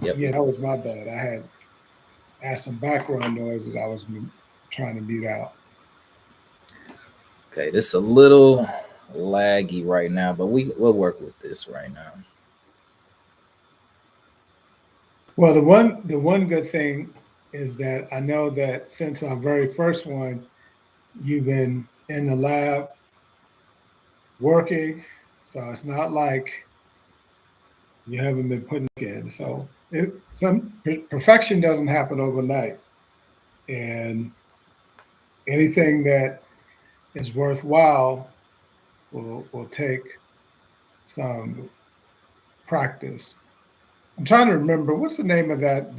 Yep. Yeah, that was my bad. I had some background noise that I was trying to mute out. Okay, this is a little laggy right now, but we'll work with this right now. Well, the one good thing is that I know that since our very first one, you've been in the lab working, so it's not like you haven't been putting in. So perfection doesn't happen overnight, and anything that is worthwhile will take some practice. I'm trying to remember what's the name of that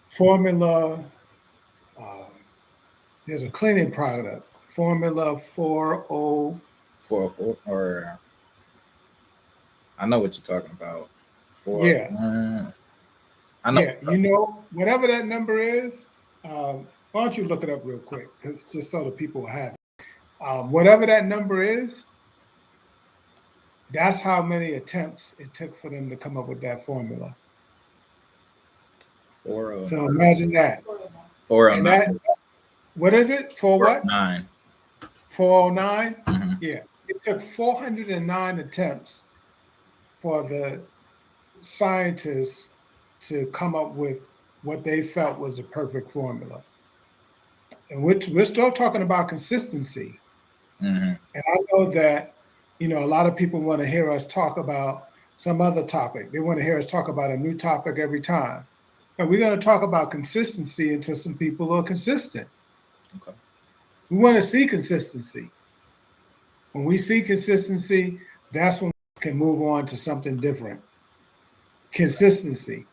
formula. Um, there's a cleaning product, Formula 40. 404, or I know what you're talking about. Four. Yeah, I know. yeah. Whatever that number is, why don't you look it up real quick? Because just so the people have it. Whatever that number is, that's how many attempts it took for them to come up with that formula. 409. So imagine that. And 409. that, what is it? For what? 409. 409? Mm-hmm. Yeah. It took 409 attempts for the scientists to come up with what they felt was a perfect formula. And we're still talking about consistency. Mm-hmm. And I know that, a lot of people want to hear us talk about some other topic. They want to hear us talk about a new topic every time. And we're going to talk about consistency until some people are consistent. Okay. We want to see consistency. When we see consistency, that's when we can move on to something different. Consistency.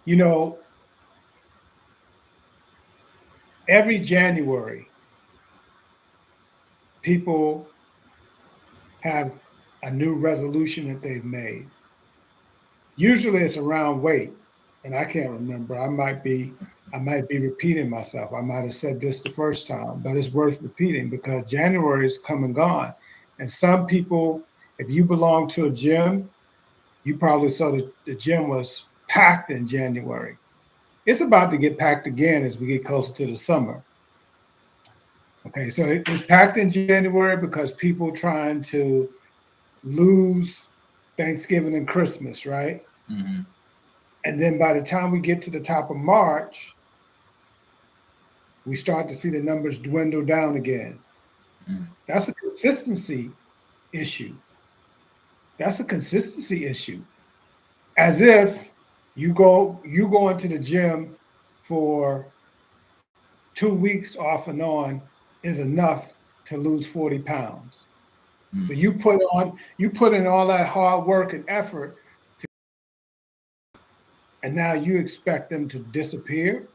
You know, every January, people have a new resolution that they've made. Usually it's around weight, and I can't remember. I might be repeating myself. I might have said this the first time, but it's worth repeating because January is come and gone. And some people, if you belong to a gym, you probably saw that the gym was packed in January. It's about to get packed again as we get closer to the summer. Okay, so it's packed in January because people trying to lose Thanksgiving and Christmas, right? Mm-hmm. And then by the time we get to the top of March, we start to see the numbers dwindle down again. Mm-hmm. That's a consistency issue. That's a consistency issue. As if you go into the gym for 2 weeks off and on is enough to lose 40 pounds. So you put in all that hard work and effort, and now you expect them to disappear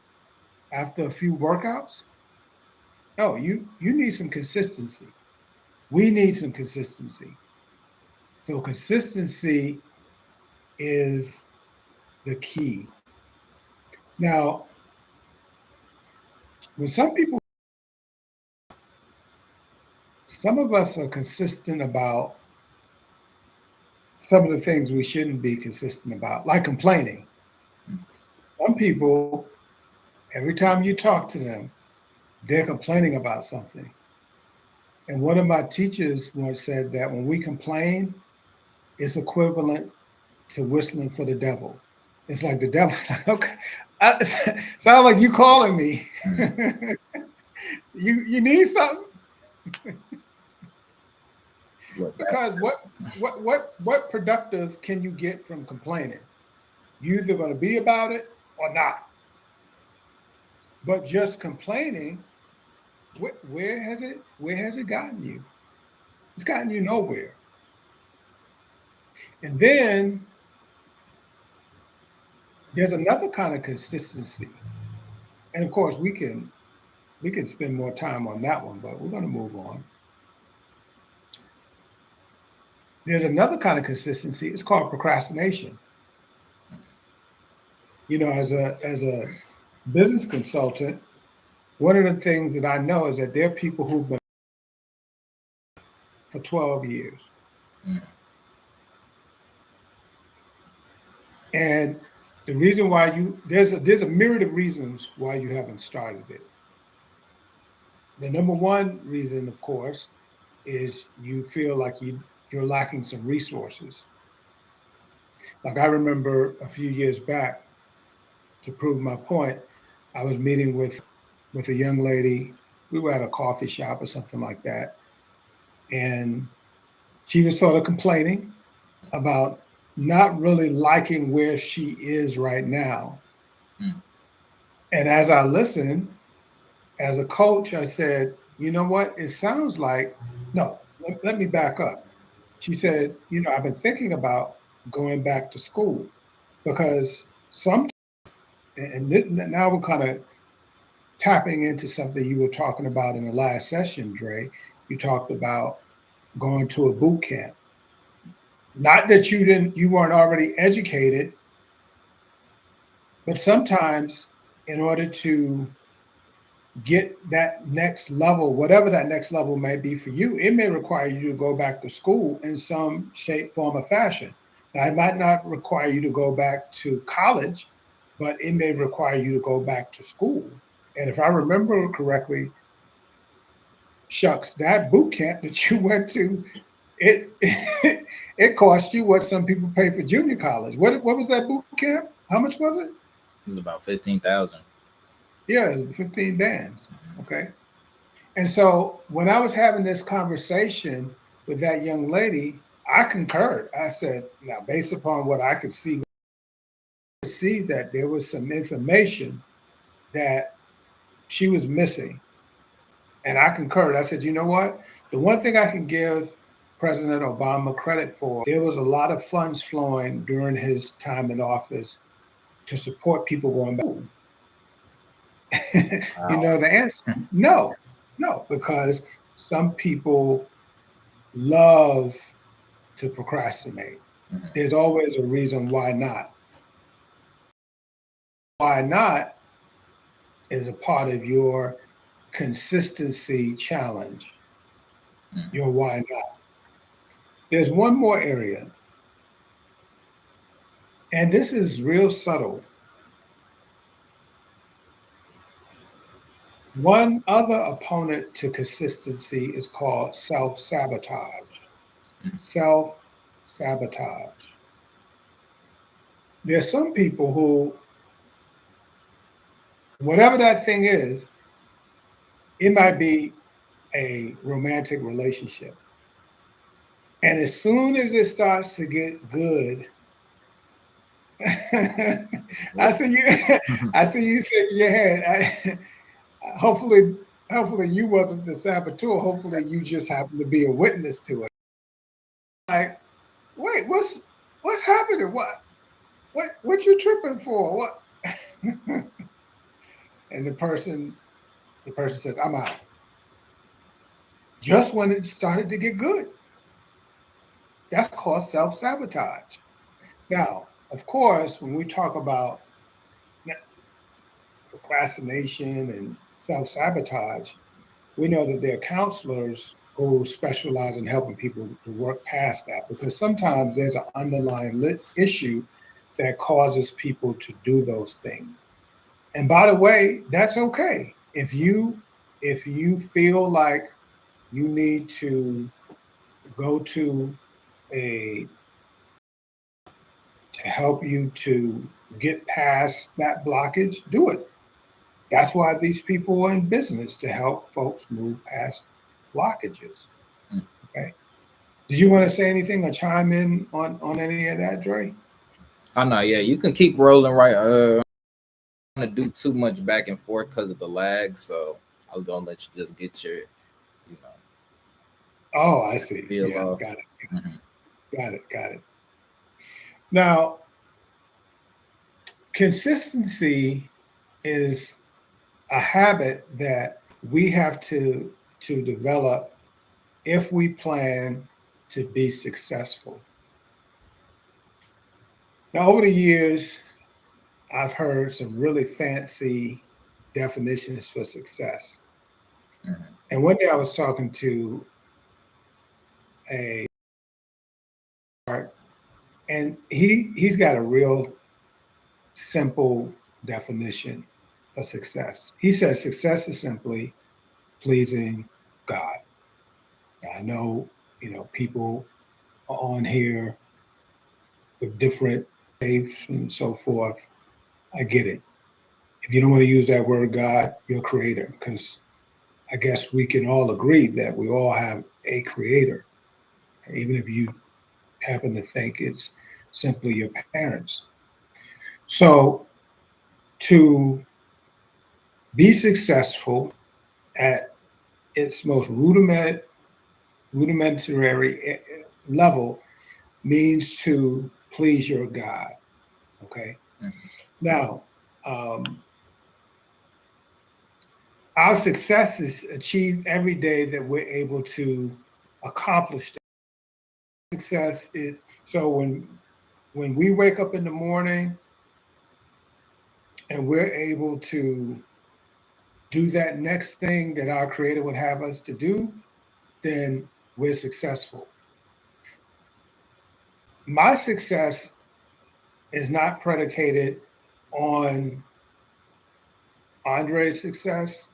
after a few workouts? No, you need some consistency. We need some consistency. So consistency is the key. Now, when some of us are consistent about some of the things we shouldn't be consistent about, like complaining. Some people, every time you talk to them, they're complaining about something. And one of my teachers once said that when we complain, it's equivalent to whistling for the devil. It's like the devil's like, okay, sound like you calling me. Mm-hmm. You need something What because that's. what productive can you get from complaining? You either going to be about it or not. But just complaining, where has it gotten you? It's gotten you nowhere. And then there's another kind of consistency, and of course we can spend more time on that one, but we're going to move on. There's another kind of consistency. It's called procrastination. As a business consultant, one of the things that I know is that there are people who've been for 12 years. Mm-hmm. And the reason why there's a myriad of reasons why you haven't started it. The number one reason, of course, is you feel like you're lacking some resources. Like I remember a few years back, to prove my point, I was meeting with a young lady. We were at a coffee shop or something like that, and she was sort of complaining about not really liking where she is right now. Mm. And as I listened, as a coach, I said, you know what? It sounds like, no, let me back up. She said, I've been thinking about going back to school because some, now we're kind of tapping into something you were talking about in the last session, Dre. You talked about going to a boot camp. Not that you weren't already educated, but sometimes in order to get that next level, whatever that next level may be for you, it may require you to go back to school in some shape, form, or fashion. Now, it might not require you to go back to college, but it may require you to go back to school. And if I remember correctly, shucks, that boot camp that you went to, it it cost you what some people pay for junior college. What was that boot camp? How much was it? It was about 15,000. Yeah, it was 15 bands. Okay. And so when I was having this conversation with that young lady, I concurred. I said, now based upon what I could see that there was some information that she was missing. And I concurred. I said, you know what? The one thing I can give President Obama credit for, there was a lot of funds flowing during his time in office to support people going back. You Wow. know the answer? No, no, because some people love to procrastinate. Mhm. There's always a reason why not. Why not is a part of your consistency challenge. Mhm. Your why not. There's one more area, and this is real subtle. One other opponent to consistency is called self sabotage. Mhm. Self sabotage. There's some people who, whatever that thing is, it might be a romantic relationship. And as soon as it starts to get good, I see you. I see you shaking your head. Hopefully, hopefully you wasn't the saboteur. Hopefully, you just happened to be a witness to it. Like, wait, what's happening? What you tripping for? What? And the person says, "I'm out." Just when it started to get good. That's called self sabotage. Now, of course, when we talk about procrastination and self sabotage, we know that there are counselors who specialize in helping people to work past that because sometimes there's an underlying issue that causes people to do those things. And by the way, that's okay. If you feel like you need to go to a to help you to get past that blockage, do it. That's why these people are in business to help folks move past blockages. Mm. Okay. Did you want to say anything or chime in on any of that, Dre? Oh no, yeah, you can keep rolling right. I'm gonna do too much back and forth because of the lag, so I was gonna let you just get your, you know, Oh, I see. feel Yeah, off. got it. Mhm. Got it. Got it. Now, consistency is a habit that we have to develop if we plan to be successful. Now, over the years, I've heard some really fancy definitions for success. Mhm. And one day I was talking to a and he's got a real simple definition of success. He says success is simply pleasing God. I know, people are on here with different faiths and so forth. I get it. If you don't want to use that word God, you're a creator, because I guess we can all agree that we all have a creator, even if you happen to think it's simply your parents. So to be successful at its most rudimentary level means to please your God. Okay. Mhm. Now, um, our success is achieved every day that we're able to accomplish that. Success is so when we wake up in the morning and we're able to do that next thing that our creator would have us to do, then we're successful. My success is not predicated on Andre's success,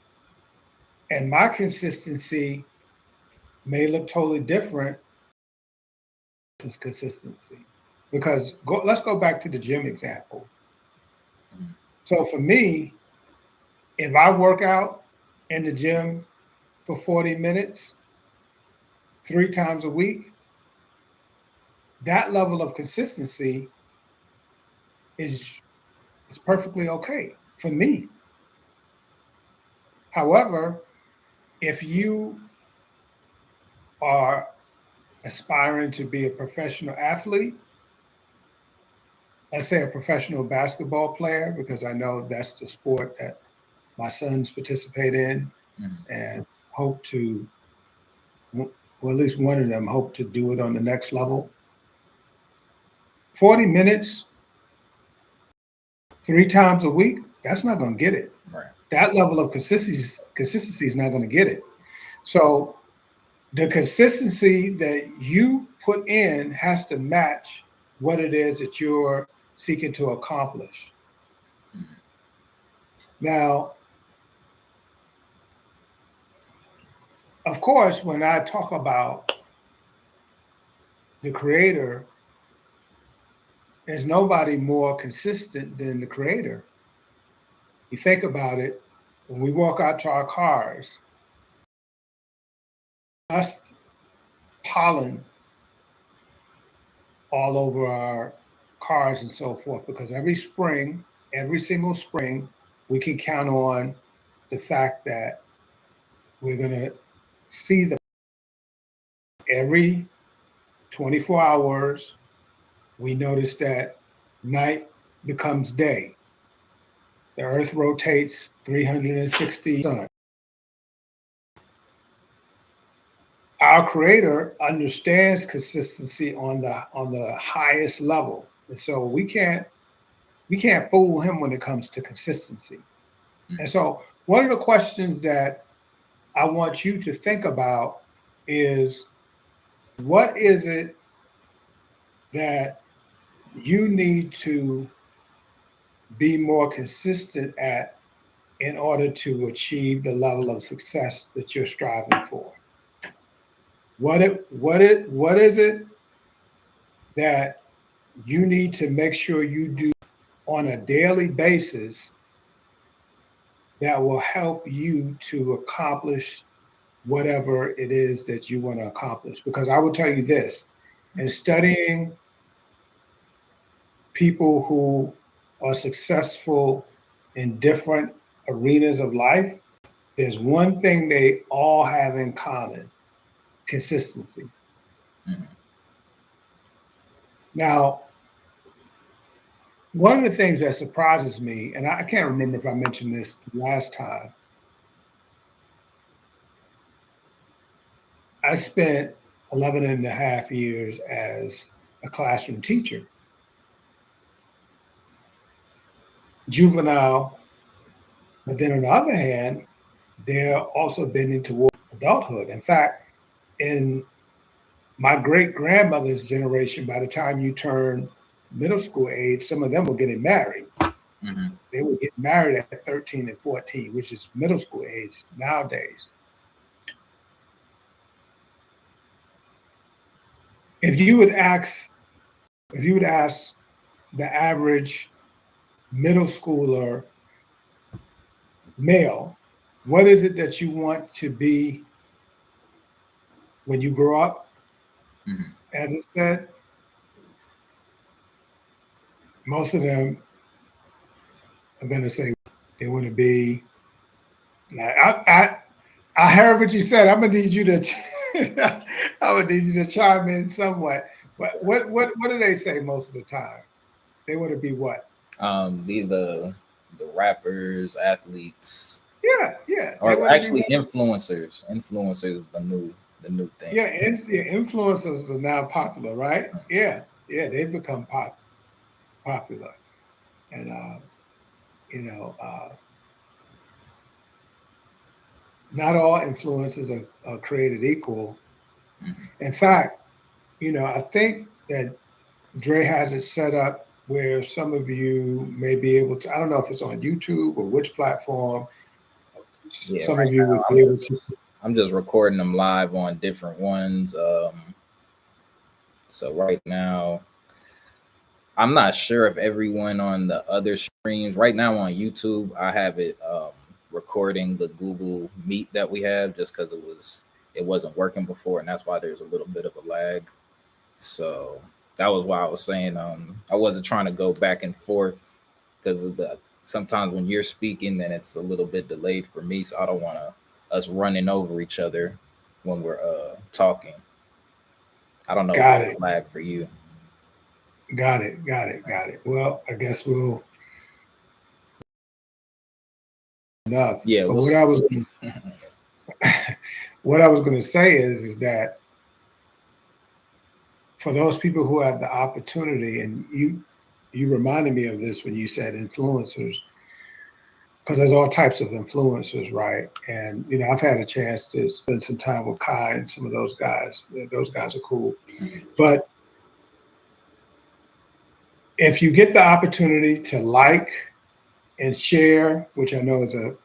and my consistency may look totally different as consistency. Because let's go back to the gym example. Mhm. So for me, if I work out in the gym for 40 minutes, 3 times a week, that level of consistency is is perfectly okay for me. However, if you are aspiring to be a professional athlete, let's say a professional basketball player, because I know that's the sport that my sons participate in Mhm. and hope to, well, at least one of them hope to do it on the next level. 40 minutes, 3 times a week, that's not going to get it. Right. That level of consistency is not going to get it. So the consistency that you put in has to match what it is that you're seeking to accomplish. Mhm. Now, of course, when I talk about the creator, there's nobody more consistent than the creator. You think about it, when we walk out to our cars, dust, pollen all over our cars and so forth, because every spring, every single spring, we can count on the fact that we're going to see the every 24 hours, we notice that night becomes day. The earth rotates 360 sun. Our creator understands consistency on the highest level. And so we can't fool him when it comes to consistency. And Mhm. so one of the questions that I want you to think about is, what is it that you need to be more consistent at in order to achieve the level of success that you're striving for? What is it that you need to make sure you do on a daily basis that will help you to accomplish whatever it is that you want to accomplish? Because I will tell you this, in studying people who are successful in different arenas of life, there's one thing they all have in common: consistency. Mhm. Now, one of the things that surprises me, and I can't remember if I mentioned this last time, I spent 11 and a half years as a classroom teacher, juvenile, but then on the other hand, they're also bending toward adulthood. In fact, in my great grandmother's generation, by the time you turn middle school age, some of them were getting married. Hmm. They would get married at 13 and 14, which is middle school age nowadays. If you would ask, if you would ask the average middle schooler male, what is it that you want to be when you grow up? Hmm. As I said, most of them are going to say they want to be. Like, I heard what you said. I'm gonna need you to. I'm gonna need you to chime in somewhat. What do they say most of the time? They want to be what? Be the rappers, athletes, Yeah, yeah. They or want to be actually what? influencers. Influencers is the new thing. Yeah, yeah, influencers are now popular, right? Yeah, yeah. They've become popular, and you know, not all influencers are created equal. Hmm. In fact, I think that Dre has it set up where some of you may be able to, I don't know if it's on YouTube or which platform, Yeah, some right of you now would be able to. I'm just recording them live on different ones. So right now I'm not sure if everyone on the other streams right now on YouTube, I have it recording the Google Meet that we have just because it wasn't working before, and that's why there's a little bit of a lag. So that was why I was saying I wasn't trying to go back and forth because of the sometimes when you're speaking, then it's a little bit delayed for me, so I don't want to us running over each other when we're talking. I don't know if Got there's it, a lag for you. got it. Well, I guess we'll enough. Yeah, But we'll see. what I was going to say is that for those people who have the opportunity, and you reminded me of this when you said influencers, because there's all types of influencers, right? And I've had a chance to spend some time with Kai and some of those guys. Those guys are cool. But if you get the opportunity to like and share, which I know is a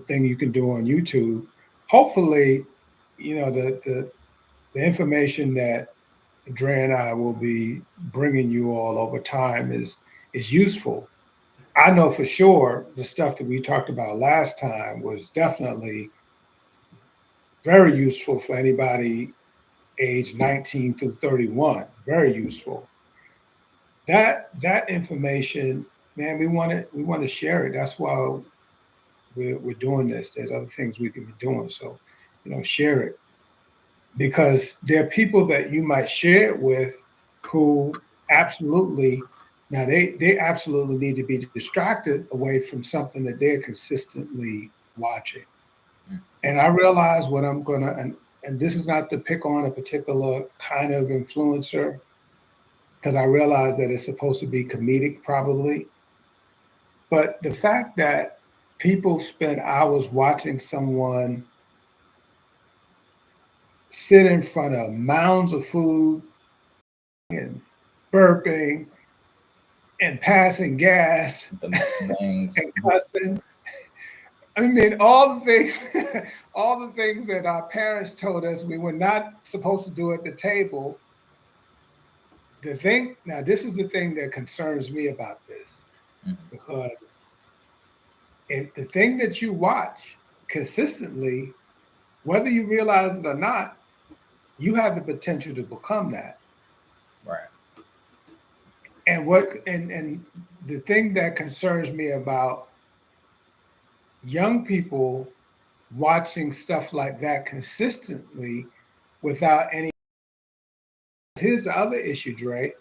thing you can do on YouTube, hopefully, the information that Dre and I will be bringing you all over time is useful. I know for sure the stuff that we talked about last time was definitely very useful for anybody age 19 through 31. Very useful. That information, man, we want to share it. That's why we're doing this. There's other things we can be doing. So, share it because there are people that you might share it with who absolutely now they absolutely need to be distracted away from something that they're consistently watching. And I realize what I'm gonna and this is not to pick on a particular kind of influencer because I realize that it's supposed to be comedic probably. But the fact that people spend hours watching someone sit in front of mounds of food and burping and passing gas The bangs. and cussing. I mean, all the things, all the things that our parents told us we were not supposed to do at the table. The thing now, this is the thing that concerns me about this Mhm. because if the thing that you watch consistently, whether you realize it or not, you have the potential to become that. Right. And the thing that concerns me about young people watching stuff like that consistently without any. Here's the other issue, Dre.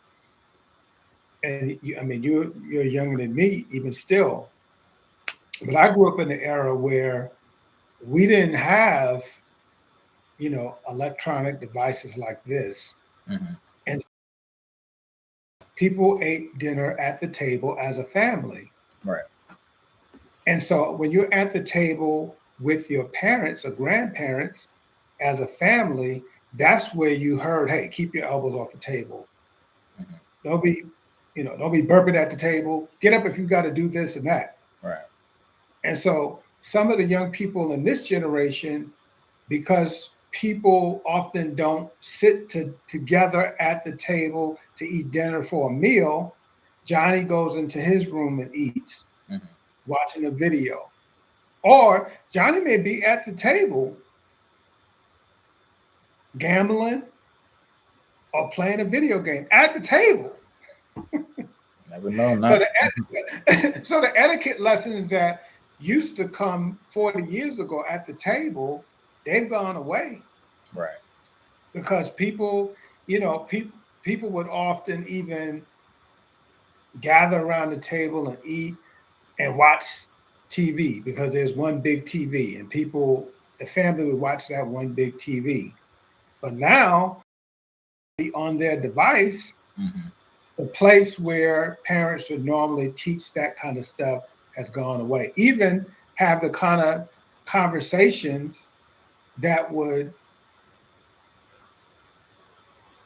And I mean, you're younger than me, even still. But I grew up in an era where we didn't have, electronic devices like this, Hmm. and people ate dinner at the table as a family. Right. And so when you're at the table with your parents or grandparents as a family, that's where you heard, hey, keep your elbows off the table. Hmm. Don't be. Don't be burping at the table. Get up if you got to do this and that. Right. And so some of the young people in this generation, because people often don't together at the table to eat dinner for a meal, Johnny goes into his room and eats, Mm-hmm. watching a video. Or Johnny may be at the table gambling or playing a video game at the table. Never know, So not. so the etiquette lessons that used to come 40 years ago at the table, they've gone away Right. because people would often even gather around the table and eat and watch TV because there's one big TV and the family would watch that one big TV. But now, on their device, Mm-hmm. the place where parents would normally teach that kind of stuff has gone away. Even have the kind of conversations that would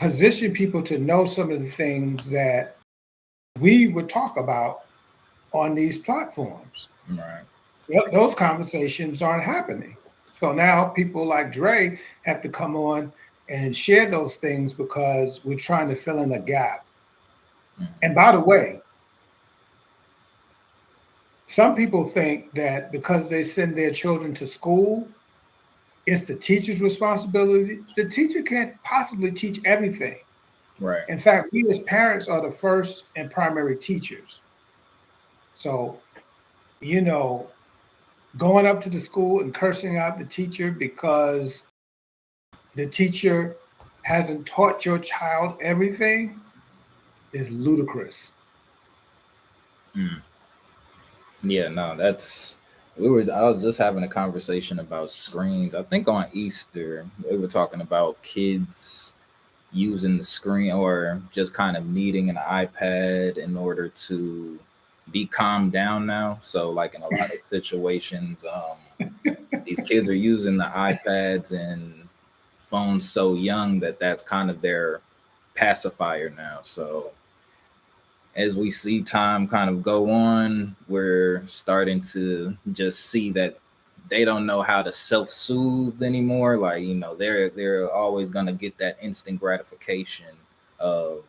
position people to know some of the things that we would talk about on these platforms. Right. Those conversations aren't happening. So now people like Dre have to come on and share those things because we're trying to fill in a gap. Mm-hmm. And by the way, some people think that because they send their children to school, it's the teacher's responsibility. The teacher can't possibly teach everything. Right. In fact, we as parents are the first and primary teachers. So, you know, going up to the school and cursing out the teacher because the teacher hasn't taught your child everything is ludicrous. Mm. Yeah, no, that's I was just having a conversation about screens. I think on Easter we were talking about kids using the screen or just kind of needing an iPad in order to be calmed down now. So like in a lot of situations, these kids are using the iPads and phones so young that that's kind of their pacifier now. So as we see time kind of go on, we're starting to just see that they don't know how to self-soothe anymore. Like, they're always gonna get that instant gratification of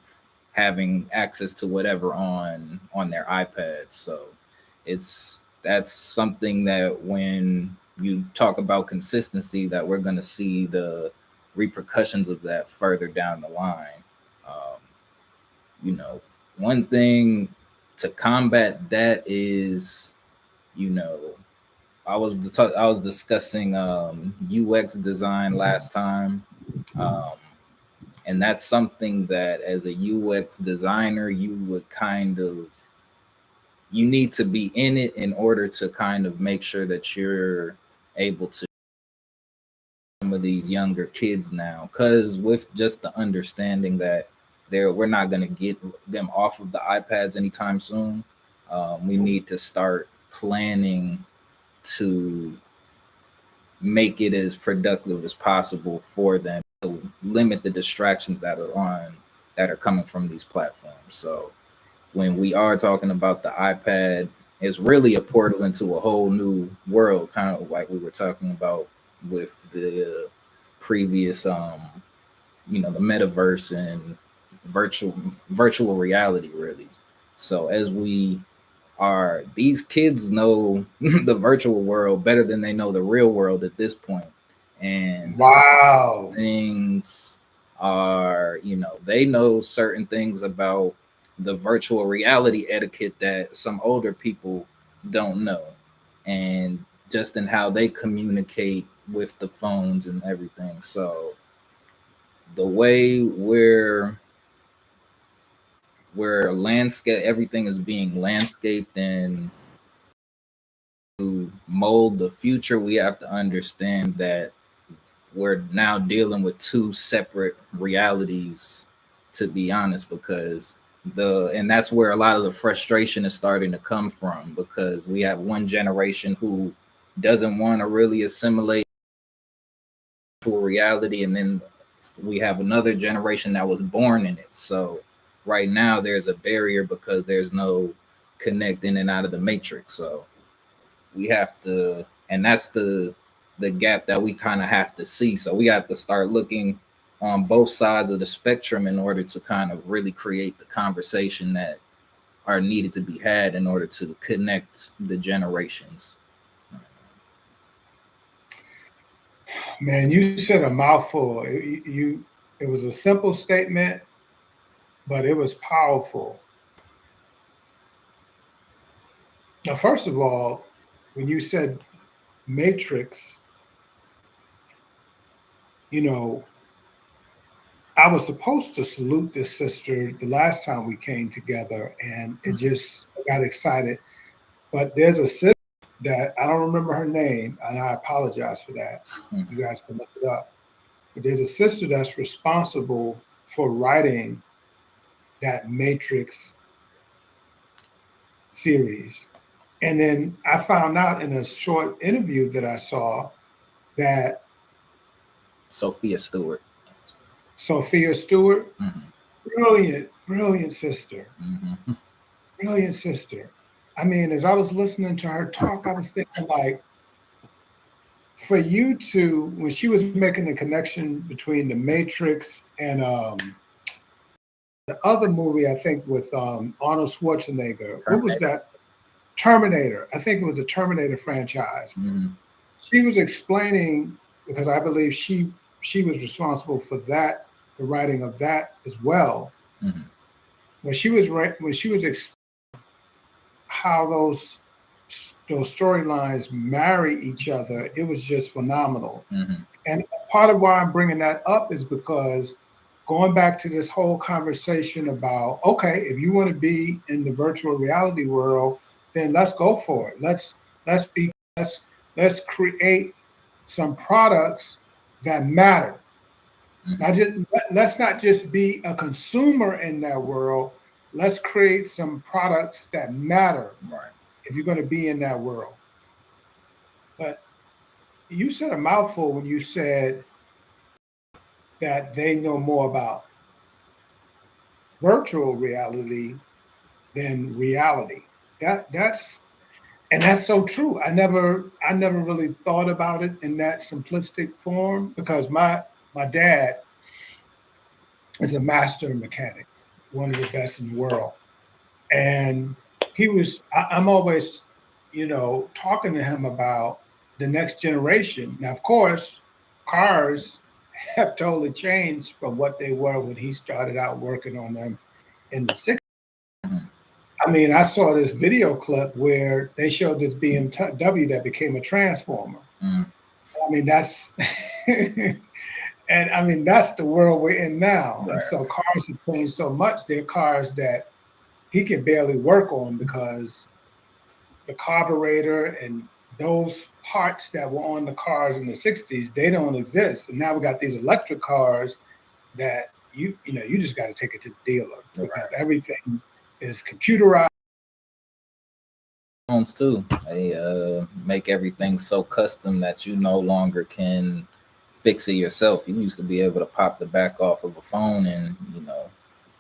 having access to whatever on their iPad. So that's something that when you talk about consistency, that we're gonna see the repercussions of that further down the line. Um, you know, one thing to combat that is, you know, I was discussing UX design last time, um, and that's something that as a UX designer you would kind of you need to be in it in order to kind of make sure that you're able to some of these younger kids now, because with just the understanding that we're not going to get them off of the iPads anytime soon. We need to start planning to make it as productive as possible for them to limit the distractions that are coming from these platforms. So when we are talking about the iPad, it's really a portal into a whole new world, kind of like we were talking about with the previous, the metaverse and virtual virtual reality, really. So as we are, these kids know the virtual world better than they know the real world at this point, and Wow. things are, they know certain things about the virtual reality etiquette that some older people don't know. And just in how they communicate with the phones and everything. So the way where landscape everything is being landscaped and to mold the future, we have to understand that we're now dealing with two separate realities, to be honest, because and that's where a lot of the frustration is starting to come from, because we have one generation who doesn't want to really assimilate to a reality, and then we have another generation that was born in it. So right now there's a barrier because there's no connect in and out of the matrix. So we have to, and that's the gap that we kind of have to see. So we have to start looking on both sides of the spectrum in order to kind of really create the conversation that are needed to be had in order to connect the generations. Man, you said a mouthful. It was a simple statement, but it was powerful. Now, first of all, when you said matrix, you know, I was supposed to salute this sister the last time we came together, and it just got excited. But there's a sister that I don't remember her name, and I apologize for that. Mhm. You guys can look it up. But there's a sister that's responsible for writing that Matrix series. And then I found out in a short interview that I saw that Sophia Stewart. Sophia Stewart, Hmm. brilliant, brilliant sister, Hmm. brilliant sister. I mean, as I was listening to her talk, I was thinking, like, for you to, when she was making the connection between the Matrix and the other movie, I think with Arnold Schwarzenegger, what was Terminator. that? Terminator. I think it was the Terminator franchise. Hmm. She was explaining, because I believe she was responsible for that, the writing of that as well. Hmm. When she was how those storylines marry each other, it was just phenomenal. Hmm. And part of why I'm bringing that up is because going back to this whole conversation about, okay, if you want to be in the virtual reality world, then let's go for it. Let's be let's create some products that matter. Hmm. Not just let's not just be a consumer in that world. Let's create some products that matter Right. if you're going to be in that world. But you said a mouthful when you said that they know more about virtual reality than reality. That's and that's so true. I never really thought about it in that simplistic form because my dad is a master mechanic, one of the best in the world. And I'm always, talking to him about the next generation. Now, of course, cars have totally changed from what they were when he started out working on them in the 60s. Hmm. I mean, I saw this video clip where they showed this BMW that became a transformer. Hmm. I mean, that's and I mean that's the world we're in now. And Right. so cars have changed so much. They're cars that he can barely work on because the carburetor and those parts that were on the cars in the 60s, they don't exist. And now we got these electric cars that you just got to take it to the dealer because Right. everything is computerized. Phones too. They make everything so custom that you no longer can fix it yourself. You used to be able to pop the back off of a phone and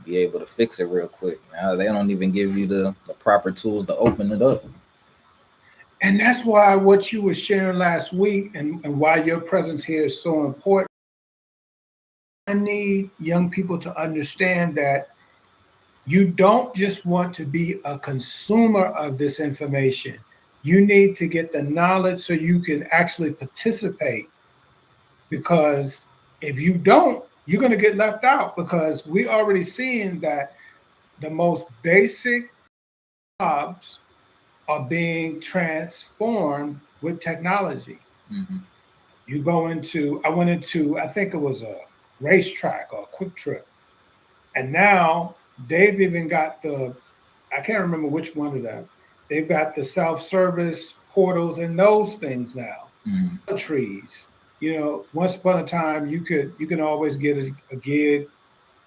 be able to fix it real quick. Now they don't even give you the proper tools to open it up. And that's why what you were sharing last week and why your presence here is so important. I need young people to understand that you don't just want to be a consumer of this information. You need to get the knowledge so you can actually participate. Because if you don't, you're going to get left out because we already seeing that the most basic jobs are being transformed with technology. Hmm. You go into, I went into, I think it was a racetrack or a quick trip. And now they've even got I can't remember which one of them. They've got the self-service portals and those things now. Hmm. Trees. Once upon a time you can always get a gig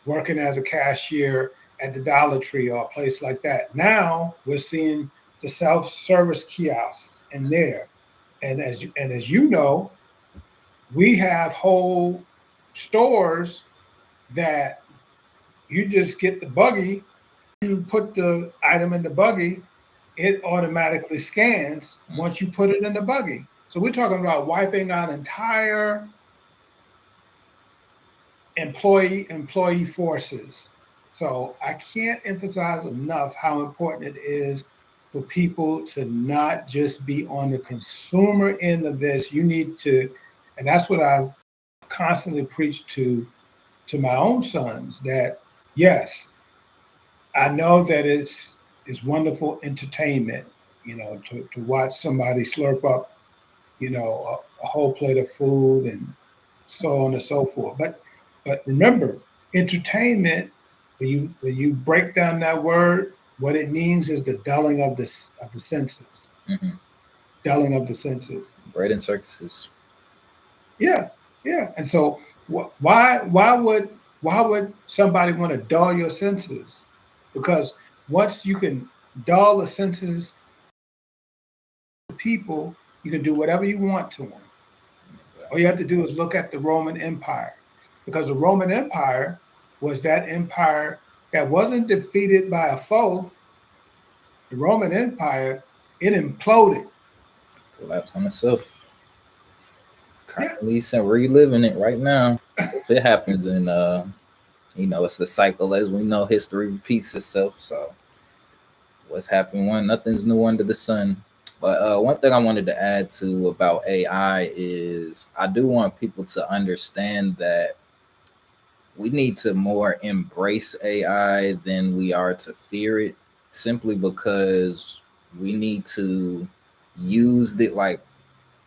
working as a cashier at the Dollar Tree or a place like that. Now we're seeing the self-service kiosks in there. And as you know, we have whole stores that You just get the buggy, you put the item in the buggy, it automatically scans once you put it in the buggy. So we're talking about wiping out entire employee forces. So I can't emphasize enough how important it is for people to not just be on the consumer end of this. You need to, and that's what I constantly preach to my own sons, that yes, I know that it's wonderful entertainment, to watch somebody slurp up, a whole plate of food and so on and so forth. But remember, entertainment, when you break down that word, what it means is the dulling of the senses. Mm-hmm. Dulling of the senses. Bread and circuses. Yeah, yeah. And so why would somebody want to dull your senses? Because once you can dull the senses of people, you can do whatever you want to them. All you have to do is look at the Roman Empire, because the Roman Empire was that empire that wasn't defeated by a foe. The Roman Empire, it imploded. Collapse on itself. Yeah, Currently, so reliving it right now. It happens, and it's the cycle. As we know, history repeats itself. So what's happened? Nothing's new under the sun. But one thing I wanted to add to about AI is I do want people to understand that we need to more embrace AI than we are to fear it, simply because we need to use it. Like,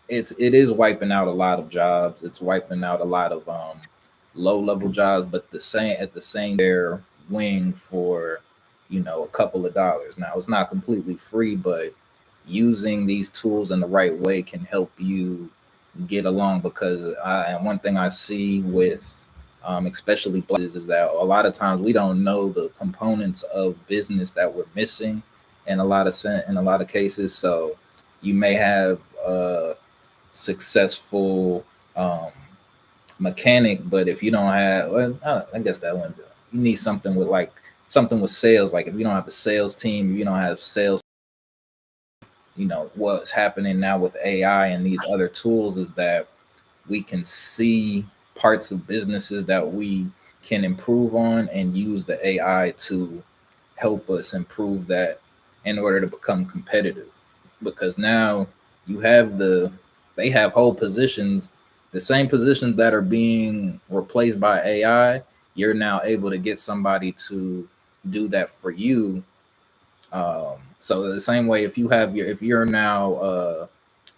it is wiping out a lot of jobs. It's wiping out a lot of low level jobs, but at the same they're wing for a couple of dollars. Now it's not completely free, but using these tools in the right way can help you get along. Because and one thing I see with especially is that a lot of times we don't know the components of business that we're missing in a lot of cases. So you may have successful mechanic, but if you don't have, well, I guess that one, you need something with something with sales. Like if you don't have a sales team, if you don't have sales, what's happening now with AI and these other tools is that we can see parts of businesses that we can improve on and use the AI to help us improve that in order to become competitive. Because now you have they have whole positions, the same positions that are being replaced by AI. You're now able to get somebody to do that for you. So the same way, if you're now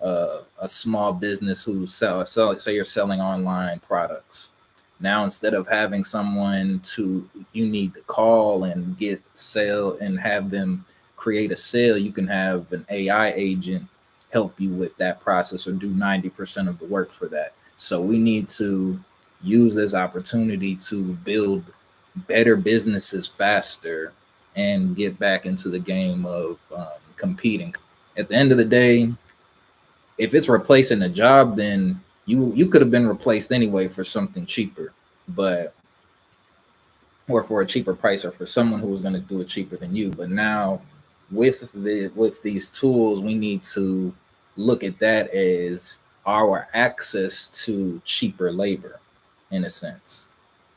a small business who say you're selling online products. Now instead of having someone you need to call and get sale and have them create a sale, you can have an AI agent help you with that process or do 90% of the work for that. So we need to use this opportunity to build better businesses faster and get back into the game of competing. At the end of the day, if it's replacing a job, then you could have been replaced anyway for something cheaper, but or for a cheaper price, or for someone who was going to do it cheaper than you. But now with these tools, we need to look at that as our access to cheaper labor, in a sense,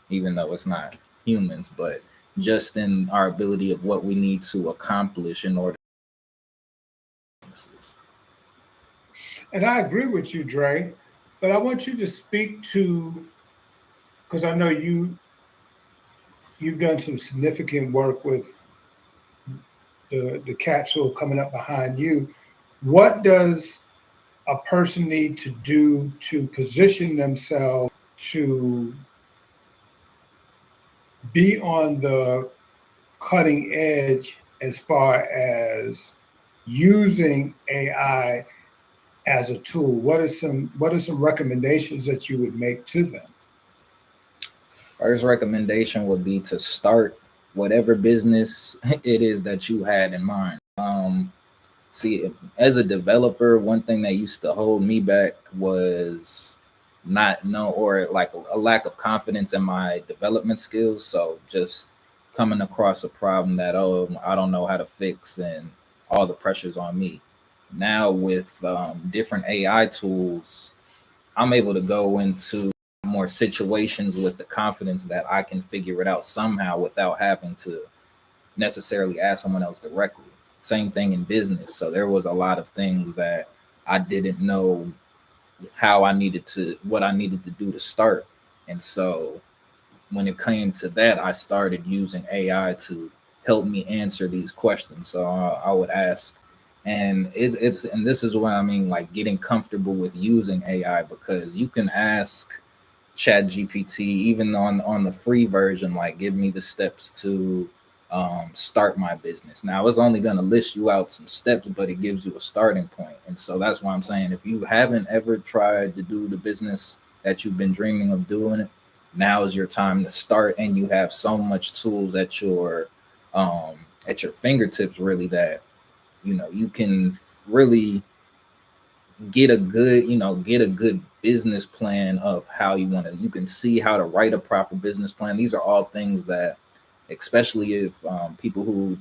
even though it's not humans, but just in our ability of what we need to accomplish in order. and I agree with you, Dre. But I want you to speak to, because I know you've done some significant work with the cats who are coming up behind you. What does a person need to do to position themselves to be on the cutting edge as far as using AI as a tool? What are some recommendations that you would make to them? First recommendation would be to start whatever business it is that you had in mind. See, as a developer, one thing that used to hold me back was not know, or like a lack of confidence in my development skills. So just coming across a problem that, oh, I don't know how to fix, and all the pressures on me. Now with different AI tools, I'm able to go into more situations with the confidence that I can figure it out somehow without having to necessarily ask someone else directly. Same thing in business. So there was a lot of things that I didn't know what I needed to do to start. And so when it came to that, I started using AI to help me answer these questions. So I would ask, and and this is what I mean, like getting comfortable with using AI, because you can ask Chat GPT, even on the free version, like give me the steps to start my business. Now it's only going to list you out some steps, but it gives you a starting point. And so that's why I'm saying, if you haven't ever tried to do the business that you've been dreaming of doing, now is your time to start. And you have so much tools at your fingertips, really, that you can really get a good business plan of how you can see how to write a proper business plan. These are all things that, especially if people who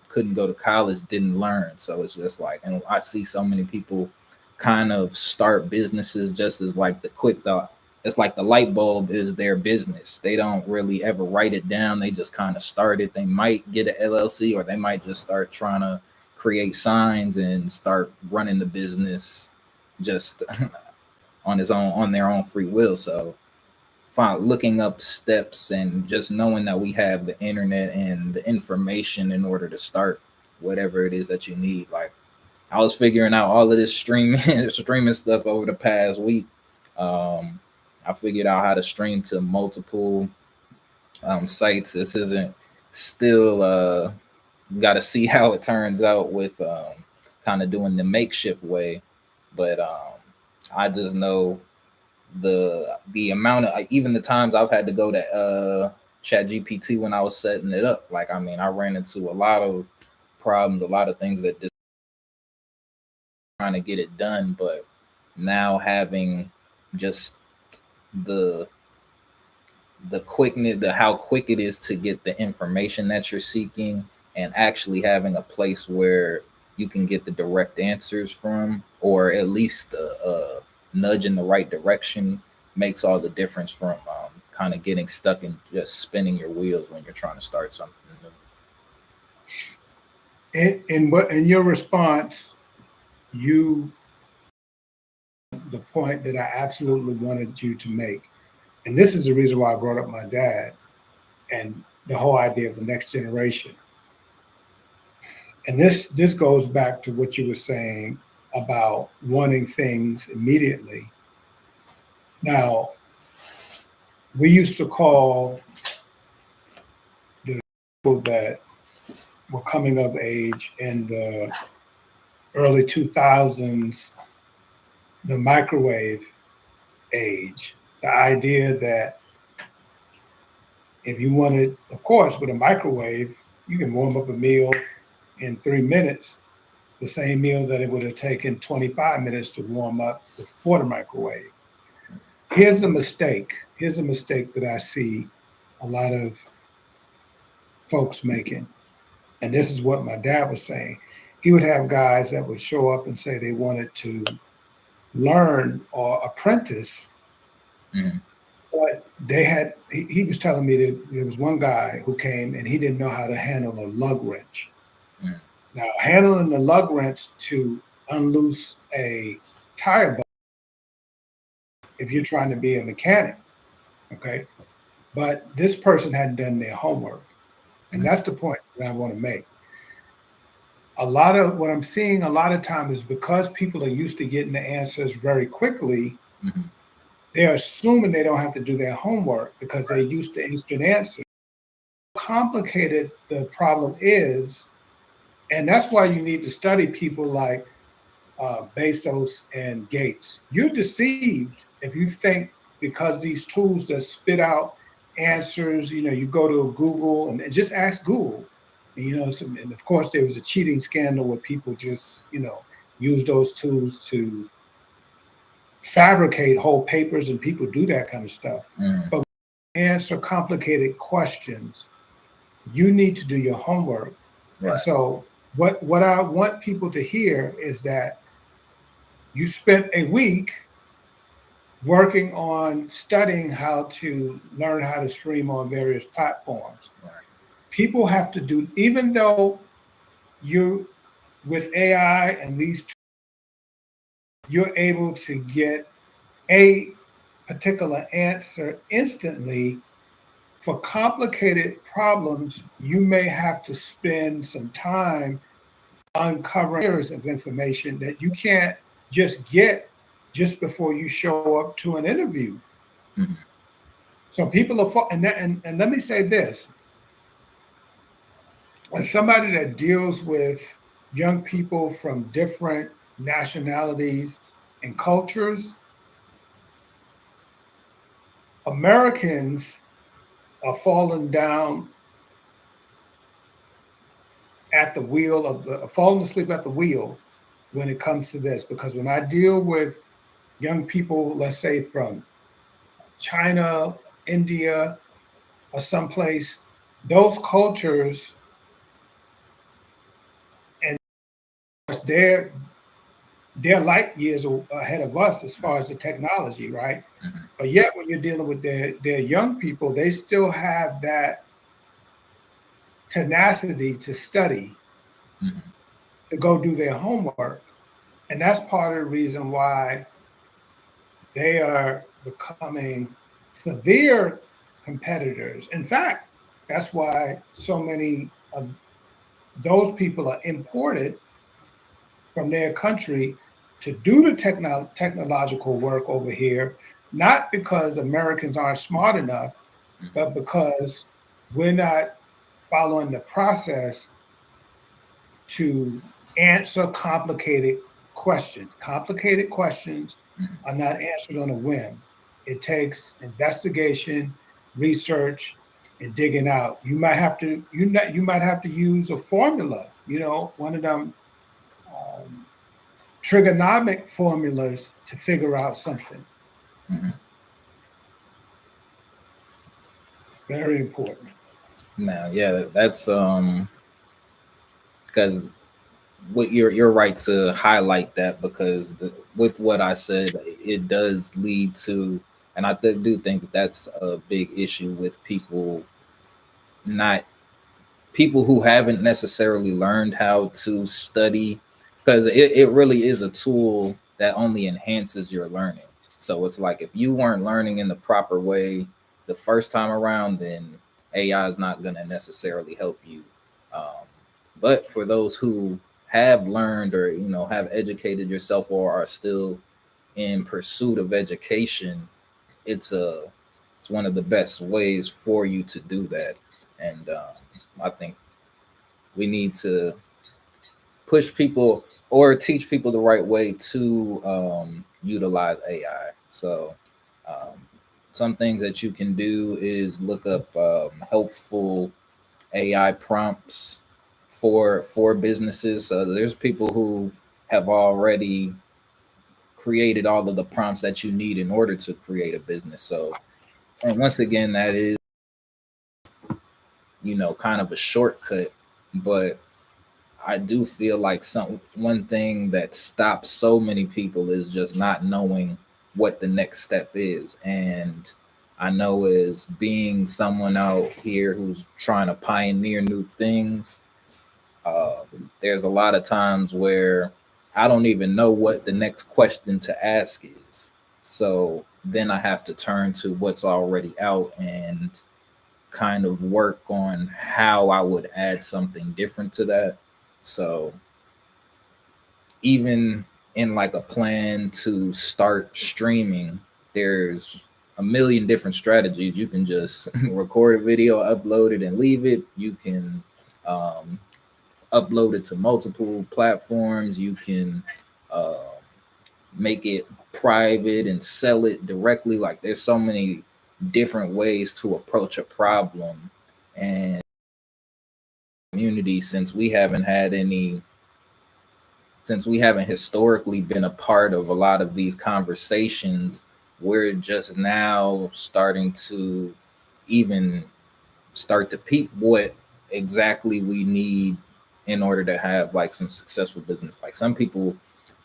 couldn't go to college didn't learn. So it's just like, and I see so many people kind of start businesses just as like the quick thought. It's like the light bulb is their business. They don't really ever write it down. They just kind of start it. They might get an LLC, or they might just start trying to create signs and start running the business just on their own free will. So looking up steps and just knowing that we have the internet and the information in order to start whatever it is that you need. Like, I was figuring out all of this streaming streaming stuff over the past week. I figured out how to stream to multiple sites. This isn't still got to see how it turns out with kind of doing the makeshift way, but I just know the amount of, even the times I've had to go to Chat GPT when I was setting it up. Like, I mean, I ran into a lot of problems, a lot of things that just trying to get it done. But now having just the quickness, the how quick it is to get the information that you're seeking, and actually having a place where you can get the direct answers from, or at least a nudge in the right direction, makes all the difference from kind of getting stuck and just spinning your wheels when you're trying to start something new. In your response, you the point that I absolutely wanted you to make, and this is the reason why I brought up my dad and the whole idea of the next generation. And this goes back to what you were saying about wanting things immediately. Now, we used to call the people that were coming of age in the early 2000s the microwave age. The idea that if you wanted, of course, with a microwave, you can warm up a meal in 3 minutes, the same meal that it would have taken 25 minutes to warm up before the microwave. Here's a mistake. Here's a mistake that I see a lot of folks making. And this is what my dad was saying. He would have guys that would show up and say they wanted to learn or apprentice, Mhm. but he was telling me that there was one guy who came and he didn't know how to handle a lug wrench. Mhm. Now, handling the lug wrench to unloose a tire bolt, if you're trying to be a mechanic, okay? But this person hadn't done their homework. And Mhm. that's the point that I want to make. A lot of what I'm seeing a lot of times is because people are used to getting the answers very quickly, Mhm. they're assuming they don't have to do their homework because they're Right. used to instant answers. Complicated the problem is, and that's why you need to study people like Bezos and Gates. You're deceived if you think because these tools that spit out answers, you go to Google and just ask Google. And of course, there was a cheating scandal where people just, use those tools to fabricate whole papers, and people do that kind of stuff. Mhm. But answer complicated questions, You need to do your homework. And Right. so what I want people to hear is that you spent a week working on studying how to learn how to stream on various platforms. Right. People have to do, even though you with AI and these, you're able to get a particular answer instantly. For complicated problems, you may have to spend some time uncovering layers of information that you can't just get just before you show up to an interview. Mhm. So people are, and let me say this, as somebody that deals with young people from different nationalities and cultures, Americans are falling down at the wheel of the, falling asleep at the wheel when it comes to this. Because when I deal with young people, let's say from China, India, or someplace, those cultures, and they're light years ahead of us as far as the technology, right? Mhm. But yet, when you're dealing with their young people, they still have that tenacity to study, Mhm. to go do their homework, and that's part of the reason why they are becoming severe competitors. In fact, that's why so many of those people are imported from their country to do the technological work over here, not because Americans aren't smart enough, Mhm. but because we're not following the process to answer complicated questions. Complicated questions Mhm. are not answered on a whim. It takes investigation, research, and digging out. You might have to use a formula, one of them um, trigonomic formulas to figure out something. Mhm. Very important. Now, yeah, that's because what you're right to highlight that, because with what I said, it does lead to, and I do think that that's a big issue with not people who haven't necessarily learned how to study, because it really is a tool that only enhances your learning. So it's like if you weren't learning in the proper way the first time around, then AI is not going to necessarily help you. Um, but for those who have learned, or have educated yourself, or are still in pursuit of education, it's a it's one of the best ways for you to do that. And I think we need to push people or teach people the right way to utilize AI. So, um, some things that you can do is look up helpful AI prompts for businesses. So there's people who have already created all of the prompts that you need in order to create a business. So, and once again, that is kind of a shortcut, but I do feel like one thing that stops so many people is just not knowing what the next step is. And I know, as being someone out here who's trying to pioneer new things, uh, there's a lot of times where I don't even know what the next question to ask is. So then I have to turn to what's already out and kind of work on how I would add something different to that. So even in like a plan to start streaming, there's a million different strategies. You can just record a video, upload it, and leave it. You can um, upload it to multiple platforms. You can uh, make it private and sell it directly. Like, there's so many different ways to approach a problem. And community, since we haven't historically been a part of a lot of these conversations, we're just now starting to even start to peep what exactly we need in order to have like some successful business. Like some people,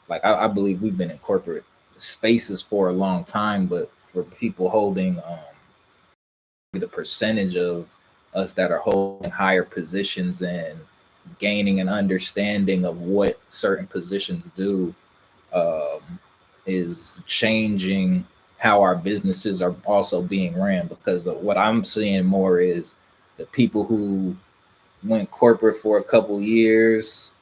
like I believe we've been in corporate spaces for a long time, but for people holding the percentage of us that are holding higher positions and gaining an understanding of what certain positions do, um, is changing how our businesses are also being ran. Because what I'm seeing more is the people who went corporate for a couple years,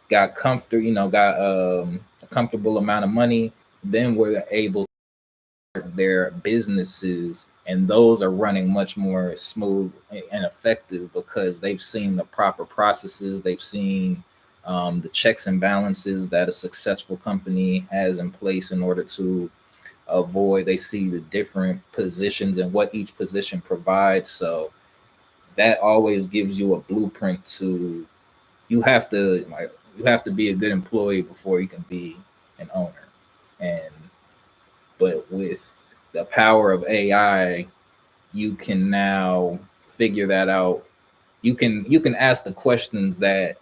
got comfortable, got a comfortable amount of money, then were able to start their businesses, and those are running much more smooth and effective because they've seen the proper processes, they've seen the checks and balances that a successful company has in place in order to avoid. They see the different positions and what each position provides, so that always gives you a blueprint to, you have to like, you have to be a good employee before you can be an owner. And but with the power of AI, you can now figure that out. You can ask the questions that,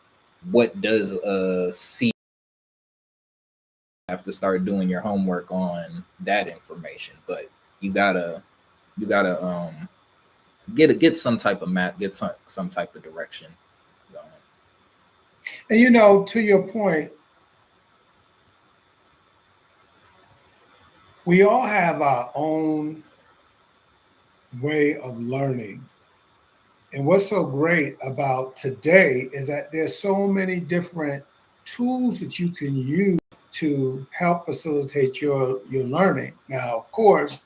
what does a C, have to start doing your homework on that information. But you gotta you gotta get some type of map, get some type of direction going. And to your point, we all have our own way of learning. And what's so great about today is that there's so many different tools that you can use to help facilitate your learning. Now, of course,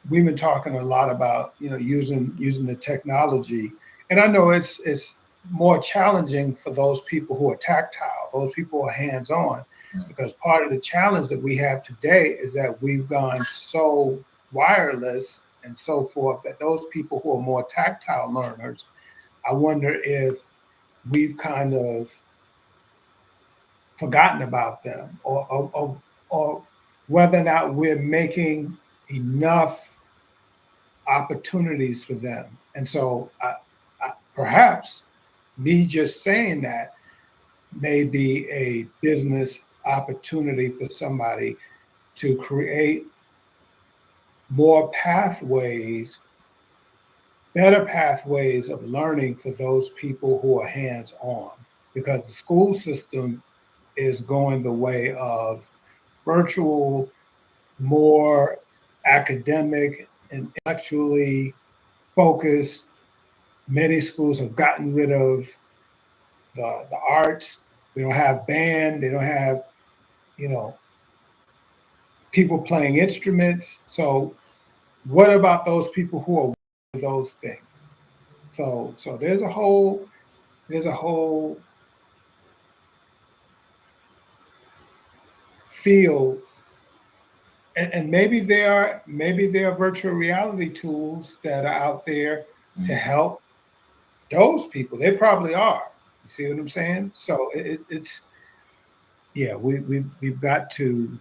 we've been talking a lot about using the technology, and I know it's more challenging for those people who are tactile, those people who are hands on, Mm. because part of the challenge that we have today is that we've gone so wireless and so forth that those people who are more tactile learners, I wonder if we've kind of forgotten about them, or whether or not we're making enough opportunities for them. And so perhaps me just saying that may be a business opportunity for somebody to create more pathways, better pathways of learning for those people who are hands on, because the school system is going the way of virtual, more academic and intellectually focused. Many schools have gotten rid of the arts. They don't have band. They don't have, you know, people playing instruments. So what about those people who are those things? So there's a whole field, and maybe there are virtual reality tools that are out there to Mhm. help those people. They probably are. You see what I'm saying? So it's, yeah, we've got to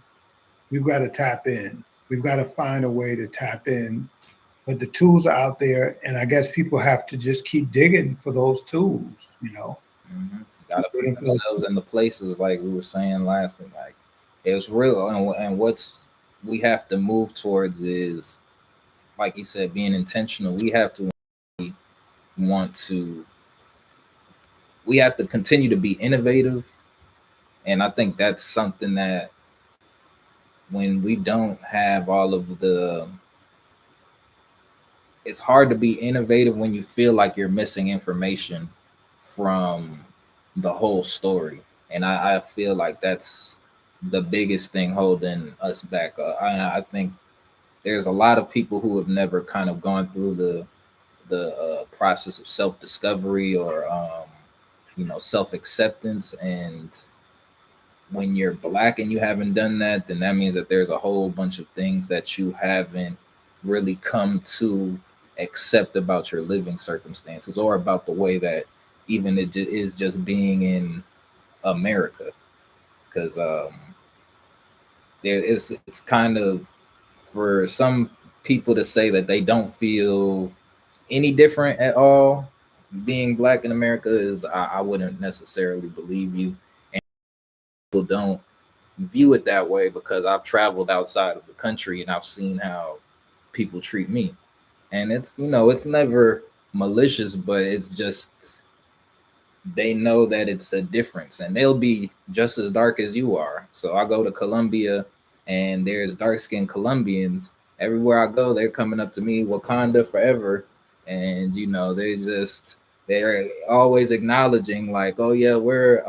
tap in. We've got to find a way to tap in. But the tools are out there, and I guess people have to just keep digging for those tools. Got Keep to put digging for those. themselves in the places like we were saying last thing. Like it's real, and what's we have to move towards is, like you said, being intentional. We have to want to. We have to continue to be innovative, and I think that's something that, when we don't have all of the, it's hard to be innovative when you feel like you're missing information from the whole story. And I feel like that's the biggest thing holding us back. I think there's a lot of people who have never kind of gone through the process of self discovery, or self acceptance. And when you're black and you haven't done that, then that means that there's a whole bunch of things that you haven't really come to accept about your living circumstances, or about the way that even is just being in America. Because it's kind of, for some people to say that they don't feel any different at all, being black in America is I wouldn't necessarily believe you, and people don't view it that way because I've traveled outside of the country and I've seen how people treat me, and it's never malicious, but it's just they know that it's a difference and they'll be just as dark as you are. So I go to Colombia and there's dark skinned Colombians. Everywhere I go, they're coming up to me, Wakanda forever. And they're always acknowledging like, oh yeah, we're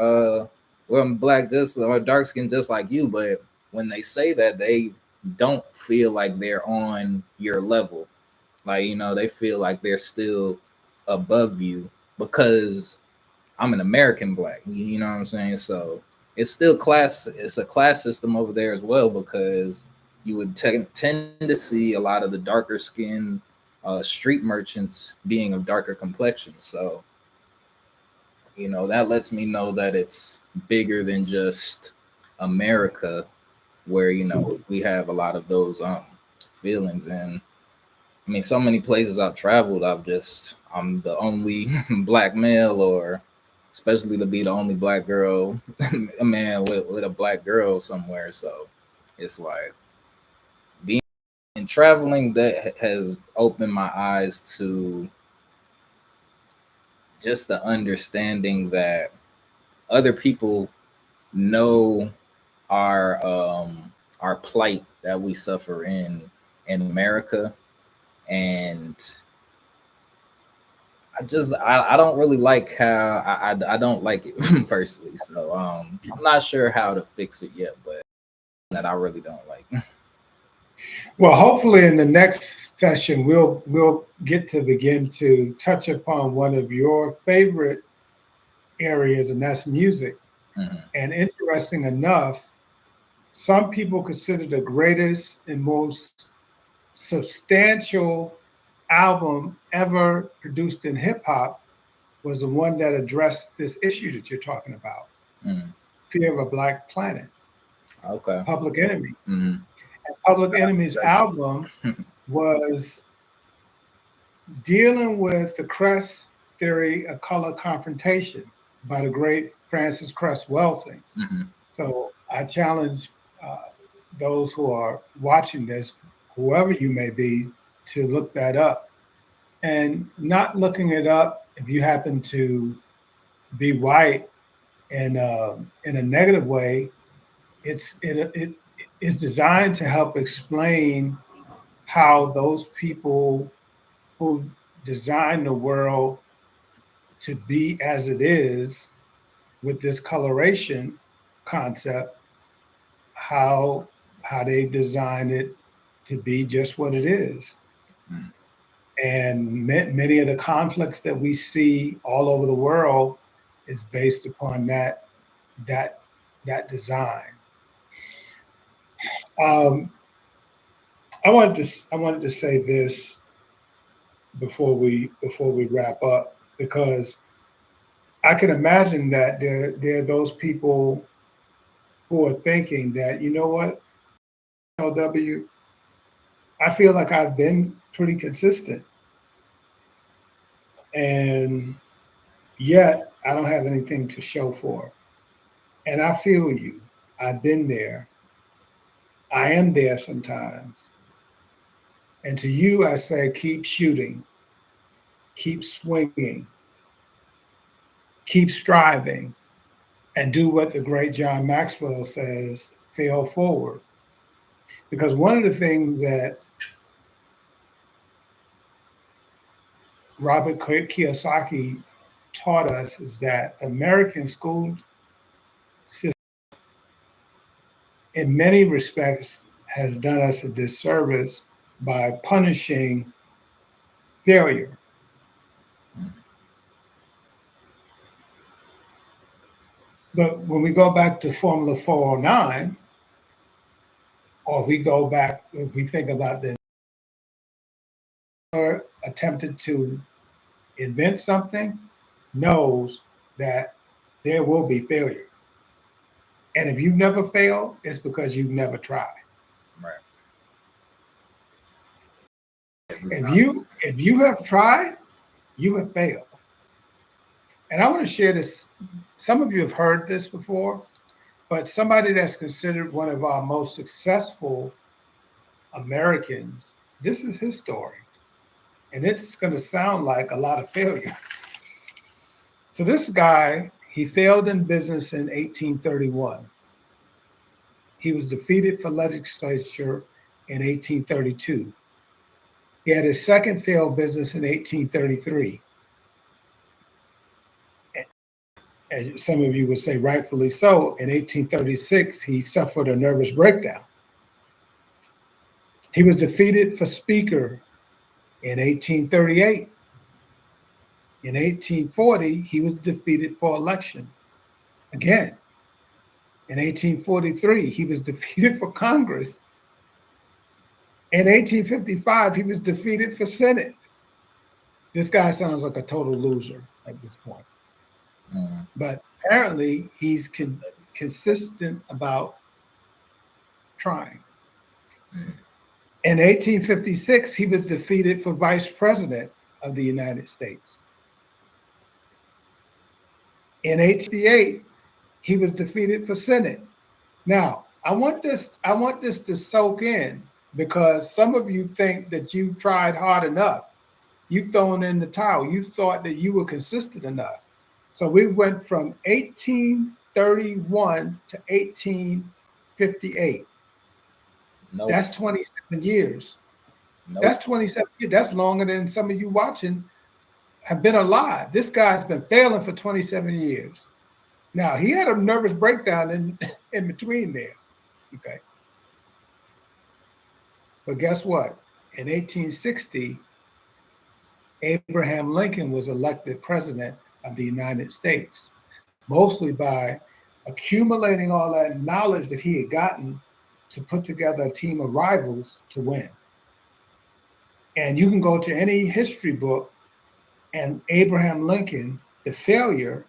black just or dark skinned just like you. But when they say that, they don't feel like they're on your level. Like, they feel like they're still above you because I'm an American black. You know what I'm saying? So it's still class. It's a class system over there as well because you would tend to see a lot of the darker skinned street merchants being of darker complexion. So that lets me know that it's bigger than just America, where we have a lot of those feelings. And I mean, so many places I've traveled, I'm the only black male, or especially to be the only black girl, a man with a black girl somewhere. So it's like being and traveling that has opened my eyes to just the understanding that other people know our plight that we suffer in America, and I don't really like how I don't like it personally. So I'm not sure how to fix it yet, but that I really don't like. Well, hopefully in the next session we'll get to begin to touch upon one of your favorite areas, and that's music. Mhm. And interesting enough, some people consider the greatest and most substantial album ever produced in hip hop was the one that addressed this issue that you're talking about, Mhm. Fear of a Black Planet, Okay. Public Enemy. Mhm. And Public Enemy's album was dealing with the Crest theory of color confrontation by the great Francis Crest Welsing. Mhm. So I challenge uh, those who are watching this, whoever you may be, to look that up. And not looking it up if you happen to be white in a negative way. It is designed to help explain how those people who designed the world to be as it is with this coloration concept, how they designed it to be just what it is. Mhm. And many of the conflicts that we see all over the world is based upon that design. Um, I wanted to say this before we wrap up, because I can imagine that there are those people who are thinking that, you know what, LW, I feel like I've been pretty consistent, and yet I don't have anything to show for it. And I feel you. I've been there. I am there sometimes. And to you, I say, keep shooting, keep swinging, keep striving, and do what the great John Maxwell says, fail forward. Because one of the things that Robert Kiyosaki taught us is that American school system, in many respects, has done us a disservice by punishing failure. But when we go back to Formula 409, or we go back, if we think about the attempted to invent something, knows that there will be failure. And if you've never failed, it's because you've never tried. Right. If you have tried, you have failed. And I want to share this. Some of you have heard this before, but somebody that's considered one of our most successful Americans, this is his story. And it's going to sound like a lot of failure. So, this guy, he failed in business in 1831. He was defeated for legislature in 1832. He had his second failed business in 1833. As some of you would say, rightfully so. In 1836, he suffered a nervous breakdown. He was defeated for speaker in 1838. In 1840, he was defeated for election. Again, in 1843, he was defeated for Congress. In 1855, he was defeated for Senate. This guy sounds like a total loser at this point. But apparently, he's consistent about trying. In 1856, he was defeated for vice president of the United States. In 1888, he was defeated for Senate. Now, I want this to soak in because some of you think that you tried hard enough. You've thrown in the towel. You thought that you were consistent enough. So we went from 1831 to 1858. Nope. That's 27 years. Nope. That's 27 years. That's longer than some of you watching have been alive. This guy's been failing for 27 years. Now, he had a nervous breakdown in between there. Okay. But guess what? In 1860, Abraham Lincoln was elected president of the United States, mostly by accumulating all that knowledge that he had gotten to put together a team of rivals to win. And you can go to any history book, and Abraham Lincoln, the failure,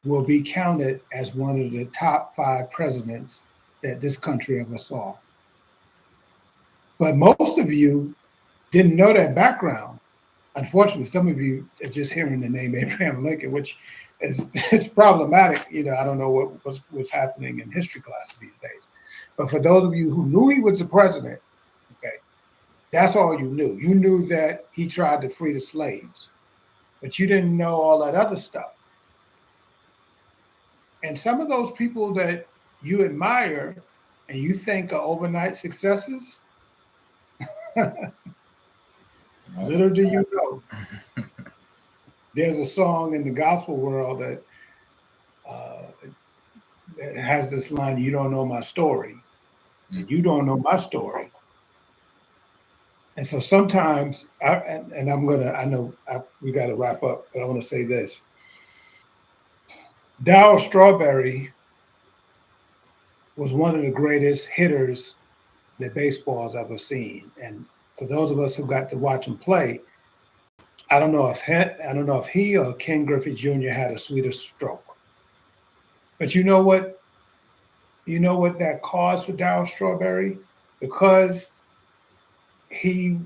will be counted as one of the top 5 presidents that this country ever saw. But most of you didn't know that background. Unfortunately, some of you are just hearing the name Abraham Lincoln, which is problematic. I don't know what's happening in history class these days. But for those of you who knew he was the president, okay, that's all you knew. You knew that he tried to free the slaves, but you didn't know all that other stuff. And some of those people that you admire and you think are overnight successes, little do you know, there's a song in the gospel world that has this line, "You don't know my story." And you don't know my story. And so sometimes, I know we got to wrap up, but I want to say this. Darryl Strawberry was one of the greatest hitters that baseball's ever seen. And for those of us who got to watch him play, I don't know if he or Ken Griffey Jr. had a sweeter stroke. But you know what? You know what that caused for Darryl Strawberry? Because he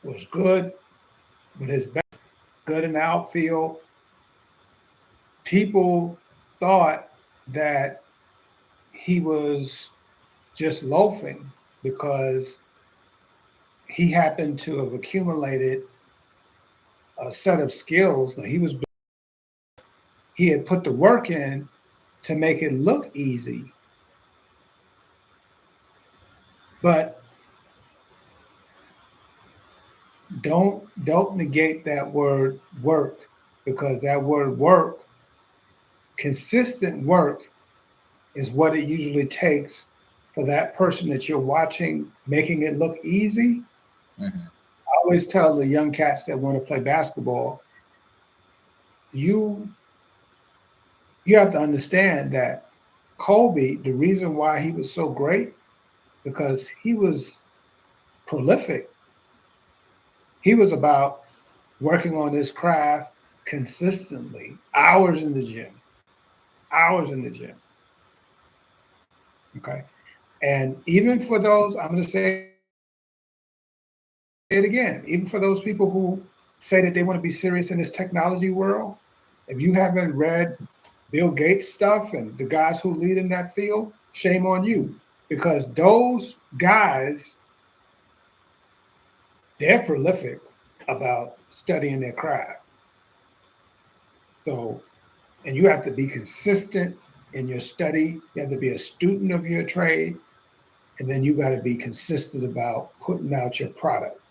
was good with his back, good in the outfield. People thought that he was just loafing because he happened to have accumulated a set of skills. Now, he had put the work in to make it look easy. But don't negate that word work, because that word work, consistent work, is what it usually takes for that person that you're watching making it look easy. Mm-hmm. I always tell the young cats that want to play basketball, you have to understand that Kobe, the reason why he was so great, because he was prolific. He was about working on his craft consistently, hours in the gym. Okay. And even for those, I'm going to say it again, even for those people who say that they want to be serious in this technology world, if you haven't read Bill Gates stuff and the guys who lead in that field, shame on you. Because those guys, they're prolific about studying their craft. So, and you have to be consistent in your study. You have to be a student of your trade. And then you got to be consistent about putting out your product.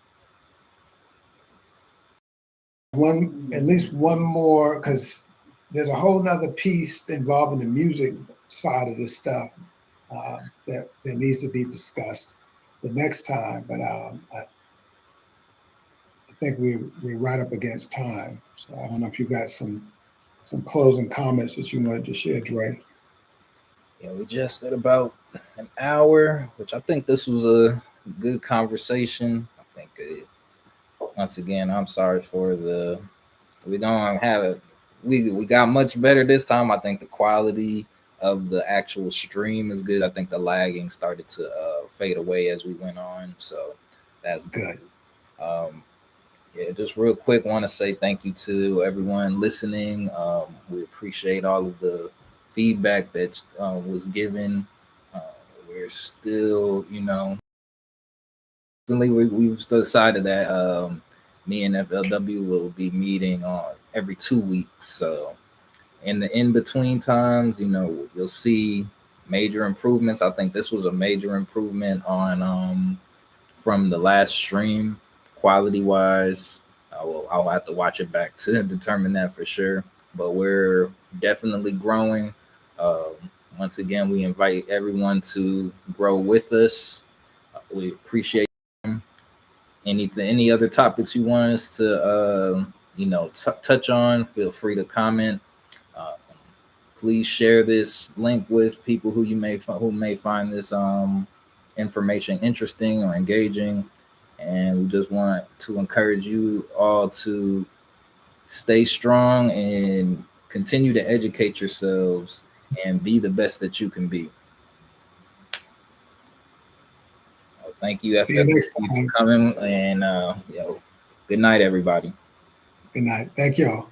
One, at least one more, because there's a whole nother piece involving the music side of this stuff that needs to be discussed the next time. But I think we're right up against time. So I don't know if you got some closing comments that you wanted to share, Dre. Yeah, we just at about an hour, which I think this was a good conversation. I think once again, I'm sorry for the we don't have it. We got much better this time. I think the quality of the actual stream is good. I think the lagging started to fade away as we went on, so that's Good. um, yeah, just real quick, want to say thank you to everyone listening. We appreciate all of the feedback that was given. Uh, we're still, we've decided that me and FLW will be meeting on every 2 weeks. So in the in between times, you'll see major improvements. I think this was a major improvement on from the last stream, quality wise. I'll have to watch it back to determine that for sure. But we're definitely growing. Once again, we invite everyone to grow with us. We appreciate them. Any other topics you want us to touch on, feel free to comment. Uh, please share this link with people who may find this information interesting or engaging. And we just want to encourage you all to stay strong and continue to educate yourselves and be the best that you can be. Thank you, See you next FW, for time. coming. And good night, everybody. Good night. Thank y'all.